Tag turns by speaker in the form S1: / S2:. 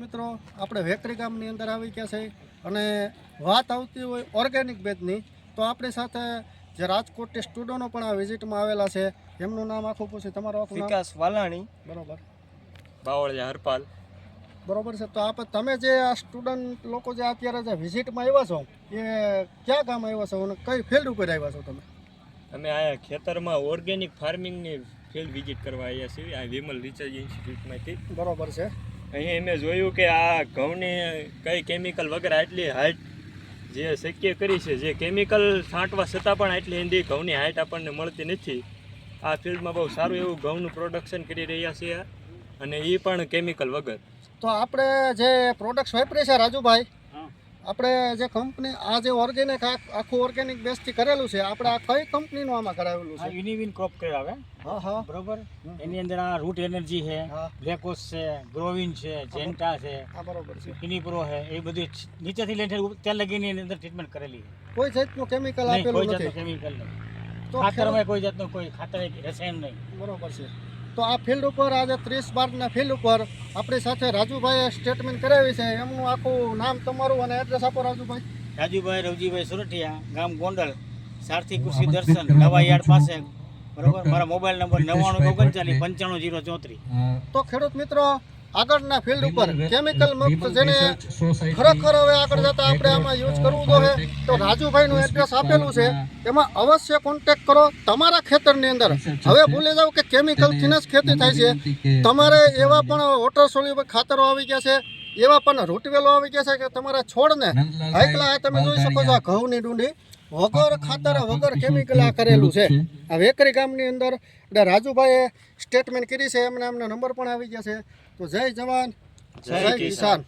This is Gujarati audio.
S1: મિત્રો આપણે વેકરી ગામની અંદર આવી ગયા છે અને વાત આવતી હોય ઓર્ગેનિક બેજની તો આપણી સાથે જે રાજકોટથી સ્ટુડન્ટો પણ આ વિઝિટમાં આવેલા છે એમનું નામ આખું પૂછે તમારું આખું નામ?
S2: વિકાસ વાલાણી,
S1: બરોબર
S2: બાવળિયા હરપાલ.
S1: બરોબર છે. તો તમે જે આ સ્ટુડન્ટ લોકો જે અત્યારે જે વિઝિટમાં આવ્યા છો એ ક્યાં ગામ આવ્યા છો અને કઈ ફિલ્ડ ઉપર આવ્યા છો તમે?
S2: અમે આયા ખેતરમાં ઓર્ગેનિક ફાર્મિંગની ફિલ્ડ વિઝિટ કરવા આવ્યા છીએ આ વિમલ રિસર્ચ ઇન્સ્ટિટ્યૂટમાંથી.
S1: બરોબર છે.
S2: અહીં અમે જોયું કે આ ઘઉંની કઈ કેમિકલ વગર આટલી હાઇટ જે શક્ય કરી છે, જે કેમિકલ છાંટવા છતાં પણ આટલી હિન્દી ઘઉંની હાઇટ આપણને મળતી નથી. આ ફિલ્ડમાં બહુ સારું એવું ઘઉંનું પ્રોડક્શન કરી રહ્યા છીએ અને એ પણ કેમિકલ વગર.
S1: તો આપણે જે પ્રોડક્ટ્સ વાપરી છે રાજુભાઈ, આપણે જે કંપની આ જે ઓર્ગેનિક આખું ઓર્ગેનિક બેઝથી કરેલું છે, આપણે આ કઈ કંપનીનું આમાં કરાવેલું છે?
S3: યુનિવિન ક્રોપ કરાવે.
S1: હા
S3: બરોબર. એની અંદર આ રૂટ એનર્જી છે, બ્લેકોસ છે, ગ્રોવિન છે, જેન્ટા છે,
S1: હા બરોબર છે,
S3: કિનીપ્રો છે, એ બધી નીચેથી લઈને ત્યાં લગીને એની અંદર ટ્રીટમેન્ટ કરેલી છે.
S1: કોઈ જાતનું કેમિકલ
S3: નહીં,
S1: આપેલું
S3: કોઈ
S1: નથી.
S3: જાતનું કેમિકલ નહીં.
S1: તો
S3: ખાતરમાં કોઈ જાતનું કોઈ ખાતર રસાયણ નહીં.
S1: બરોબર છે. તો આ ફિલ્ડ ઉપર આજે 30/12 ફિલ્ડ ઉપર આપણી સાથે રાજુભાઈએ સ્ટેટમેન્ટ કરાવી છે. એમનું આખું નામ તમારું અને એડ્રેસ આપો રાજુભાઈ.
S3: રાજુભાઈ રવજીભાઈ સુરઠિયા, ગામ ગોંડલ, સારથી કૃષિ દર્શન, નવા યાર્ડ પાસે. બરોબર. મારા મોબાઈલ નંબર 9939
S1: તો ખેડૂત મિત્રો, આગળના ફિલ્ડ ઉપર કેમિકલ મુક્ત જેને ખરેખર હવે આગળ જતા આપણે આમાં યુઝ કરવું જોઈએ તો રાજુભાઈનું એડ્રેસ આપેલું છે, એમાં અવશ્ય કોન્ટેક્ટ કરો. તમારા ખેતરની અંદર હવે ભૂલી જાવ કે કેમિકલથી જ ખેતી થાય છે. તમારે એવા પણ વોટર સોલ્યુબલ ખાતરો આવી ગયા છે, એવા પણ રૂટવેલો આવી ગયા છે કે તમારા છોડને હાઈકલા તમે જોઈ શકો છો. આ ઘઉંની ડુંડી વગર ખાતર વગર કેમિકલ આ કરેલું છે. આ વેકરી ગામની અંદર રાજુભાઈએ સ્ટેટમેન્ટ કરી છે. એમના નંબર પણ આવી ગયા છે. તો જય જવાન જય કિસાન.